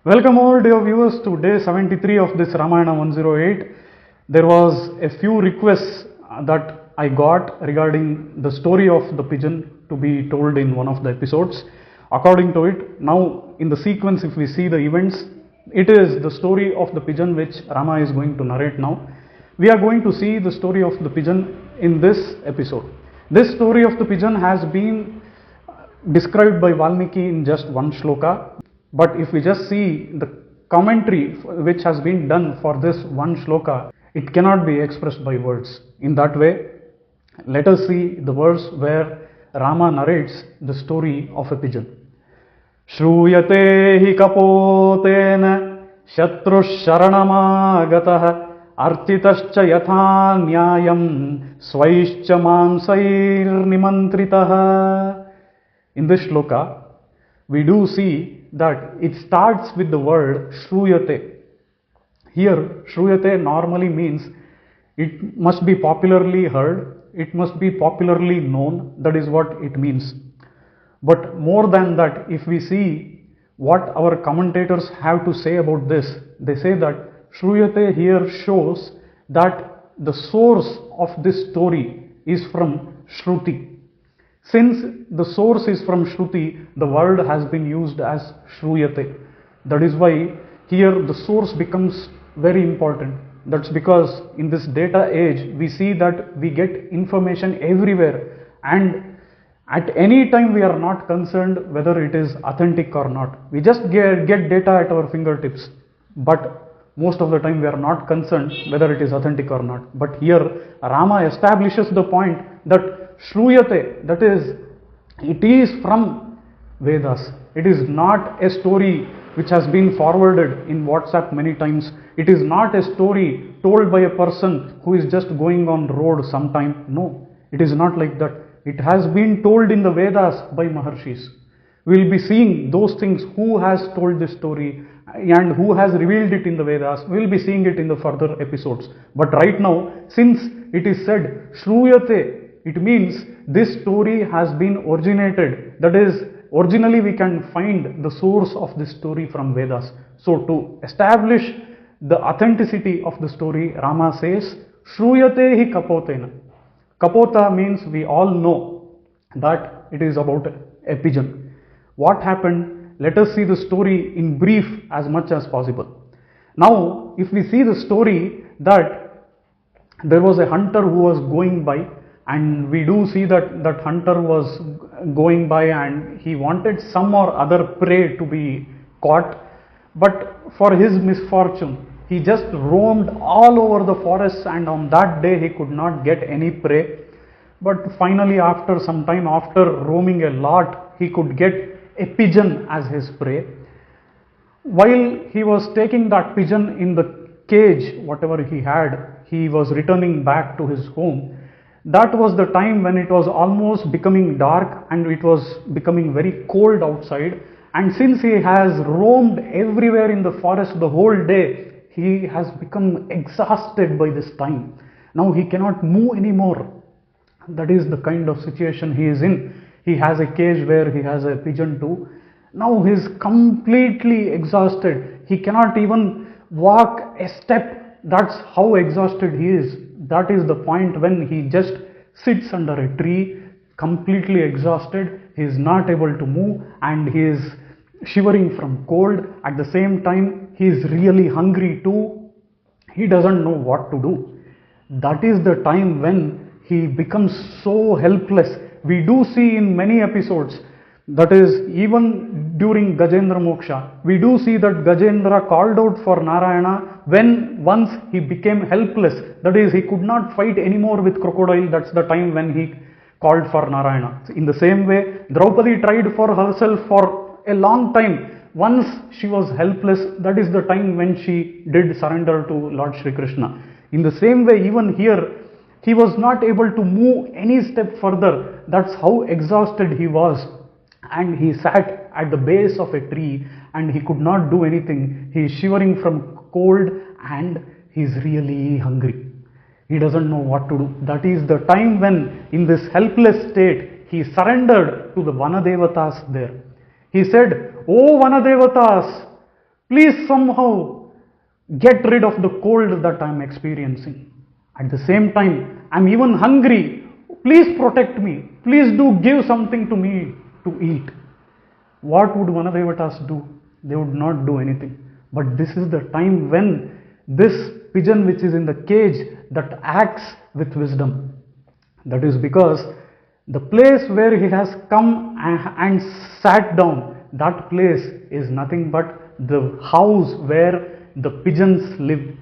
Welcome all dear viewers to day 73 of this Ramayana 108. There was a few requests that I got regarding the story of the pigeon to be told in one of the episodes. According to it, now in the sequence, if we see the events, it is the story of the pigeon which Rama is going to narrate now. We are going to see the story of the pigeon in this episode. This story of the pigeon has been described by Valmiki in just one shloka. But if we just see the commentary which has been done for this one shloka, it cannot be expressed by words. In that way, let us see the verse where Rama narrates the story of a pigeon. Shruyate hi kapotena shatrush sharanamagatah architascha yatha nyayam svaischa mamsair nimantritah. In this shloka, we do see that it starts with the word Shruyate. Here, Shruyate normally means it must be popularly heard, it must be popularly known, that is what it means. But more than that, if we see what our commentators have to say about this, they say that Shruyate here shows that the source of this story is from Shruti. Since the source is from Shruti, the word has been used as Shruyate. That is why here the source becomes very important. That's because in this data age, we see that we get information everywhere, and at any time we are not concerned whether it is authentic or not. We just get data at our fingertips, but most of the time we are not concerned whether it is authentic or not. But here Rama establishes the point that Shruyate, that is, it is from Vedas. It is not a story which has been forwarded in WhatsApp many times. It is not a story told by a person who is just going on road sometime. No, it is not like that. It has been told in the Vedas by Maharshis. We will be seeing those things, who has told this story and who has revealed it in the Vedas. We will be seeing it in the further episodes. But right now, since it is said Shruyate, it means this story has been originated. That is, originally we can find the source of this story from Vedas. So to establish the authenticity of the story, Rama says, Shruyate hi kapotena. Kapota means we all know that it is about a pigeon. What happened? Let us see the story in brief as much as possible. Now, if we see the story that there was a hunter who was going by, and we do see that that hunter was going by and he wanted some or other prey to be caught, but for his misfortune, he just roamed all over the forest, and on that day he could not get any prey. But finally, after some time, after roaming a lot, he could get a pigeon as his prey. While he was taking that pigeon in the cage, whatever he had, he was returning back to his home. That was the time when it was almost becoming dark and it was becoming very cold outside. And since he has roamed everywhere in the forest the whole day, he has become exhausted by this time. Now he cannot move anymore. That is the kind of situation he is in. He has a cage where he has a pigeon too. Now he is completely exhausted. He cannot even walk a step. That's how exhausted he is. That is the point when he just sits under a tree, completely exhausted. He is not able to move and he is shivering from cold. At the same time, he is really hungry too. He doesn't know what to do. That is the time when he becomes so helpless. We do see in many episodes, that is, even during Gajendra Moksha, we do see that Gajendra called out for Narayana when once he became helpless. That is, he could not fight anymore with crocodile. That's the time when he called for Narayana. In the same way, Draupadi tried for herself for a long time. Once she was helpless, that is the time when she did surrender to Lord Shri Krishna. In the same way, even here, he was not able to move any step further. That's how exhausted he was. And he sat at the base of a tree and he could not do anything. He is shivering from cold and he is really hungry. He doesn't know what to do. That is the time when, in this helpless state, he surrendered to the Vanadevatas there. He said, "Oh Vanadevatas, Please somehow get rid of the cold that I am experiencing. At the same time, I am even hungry. Please protect me. Please do give something to me to eat. What would Vanadevatas do? They would not do anything. But this is the time when this pigeon which is in the cage that acts with wisdom. That is because the place where he has come and sat down, that place is nothing but the house where the pigeons live.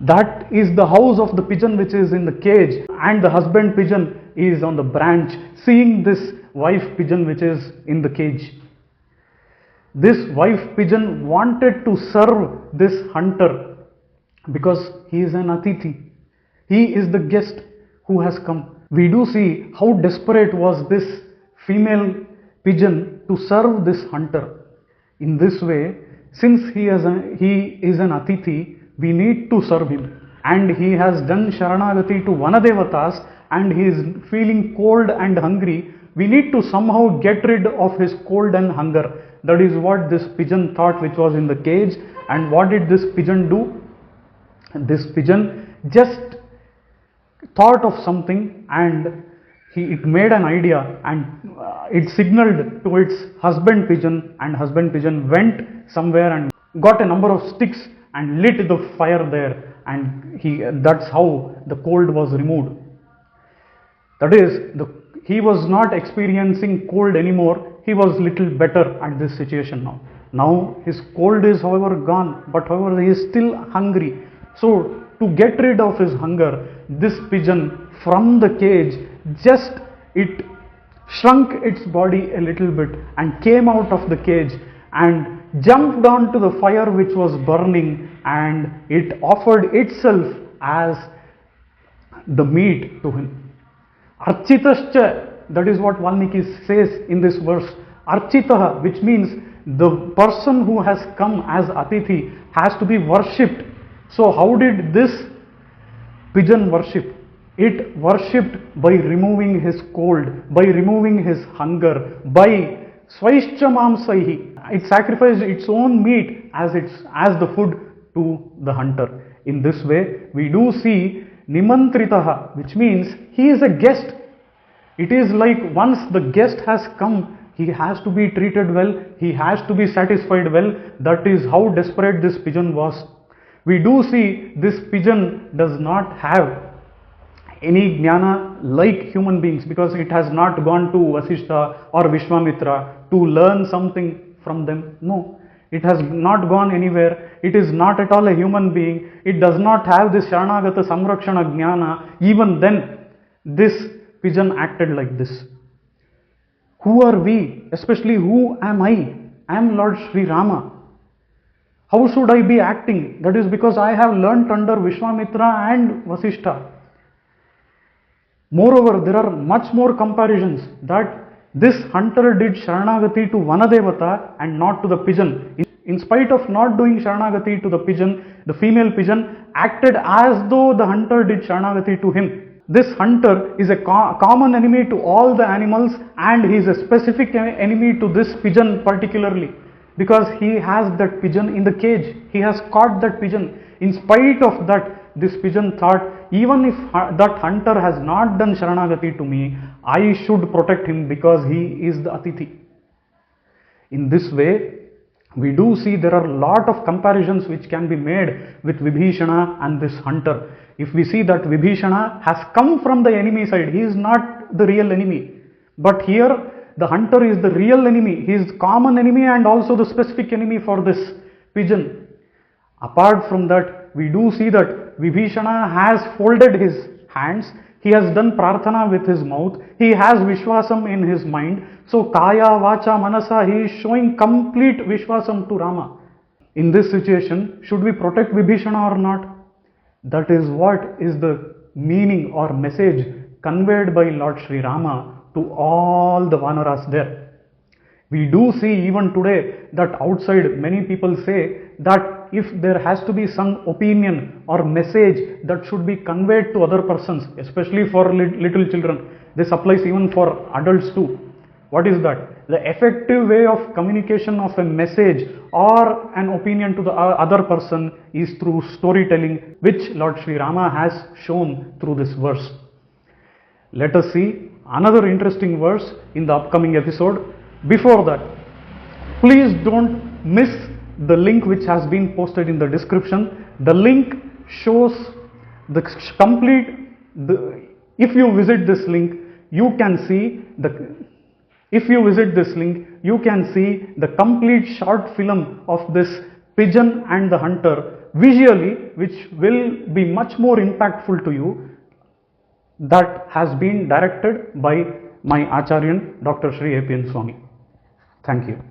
That is the house of the pigeon which is in the cage, and the husband pigeon is on the branch seeing this wife pigeon which is in the cage. This wife pigeon wanted to serve this hunter because he is an atithi. He is the guest who has come. We do see how desperate was this female pigeon to serve this hunter. In this way, since he is an atithi, we need to serve him. And he has done Sharanagati to Vanadevatas and he is feeling cold and hungry. We need to somehow get rid of his cold and hunger. That is what this pigeon thought which was in the cage. And what did this pigeon do? This pigeon just thought of something and it made an idea and it signaled to its husband pigeon, and husband pigeon went somewhere and got a number of sticks and lit the fire there, and that's how the cold was removed. That is, he was not experiencing cold anymore. He was little better at this situation now. Now his cold is however gone, but however he is still hungry. So to get rid of his hunger, this pigeon from the cage it shrunk its body a little bit and came out of the cage and jumped onto the fire which was burning, and it offered itself as the meat to him. Architascha, that is what Valmiki says in this verse. Architaha, which means the person who has come as Atithi has to be worshipped. So how did this pigeon worship? It worshipped by removing his cold, by removing his hunger, by swaishcha mamsaihi. It sacrificed its own meat as the food to the hunter. In this way, we do see nimantritaha, which means he is a guest. It is like once the guest has come, he has to be treated well, he has to be satisfied well. That is how desperate this pigeon was. We do see this pigeon does not have any jnana like human beings, because it has not gone to Vasishtha or Vishwamitra to learn something from them. No, it has not gone anywhere. It is not at all a human being. It does not have this Sharanagata Samrakshana jnana. Even then, this pigeon acted like this. Who are we? Especially who am I? I am Lord Sri Rama. How should I be acting? That is because I have learnt under Vishwamitra and Vasishtha. Moreover, there are much more comparisons that this hunter did Sharanagati to Vanadevata and not to the pigeon. In spite of not doing Sharanagati to the pigeon, the female pigeon acted as though the hunter did Sharanagati to him. This hunter is a common enemy to all the animals, and he is a specific enemy to this pigeon particularly, because he has that pigeon in the cage. He has caught that pigeon. In spite of that, this pigeon thought, even if that hunter has not done Sharanagati to me, I should protect him because he is the Atithi. In this way, we do see there are a lot of comparisons which can be made with Vibhishana and this hunter. If we see that Vibhishana has come from the enemy side, he is not the real enemy. But here, the hunter is the real enemy. He is common enemy and also the specific enemy for this pigeon. Apart from that, we do see that Vibhishana has folded his hands. He has done prarthana with his mouth. He has Vishwasam in his mind. So Kaya, Vacha, Manasa, he is showing complete Vishwasam to Rama. In this situation, should we protect Vibhishana or not? That is what is the meaning or message conveyed by Lord Sri Rama to all the Vanaras there. We do see even today that outside many people say that if there has to be some opinion or message that should be conveyed to other persons, especially for little children, this applies even for adults too. What is that? the effective way of communication of a message or an opinion to the other person is through storytelling, which Lord Sri Rama has shown through this verse. Let us see another interesting verse in the upcoming episode. Before that, please don't miss the link which has been posted in the description. The link shows the complete, if you visit this link, you can see the complete short film of this Pigeon and the Hunter visually, which will be much more impactful to you. That has been directed by my Acharyan, Dr. Sri A.P.N. Swami. Thank you.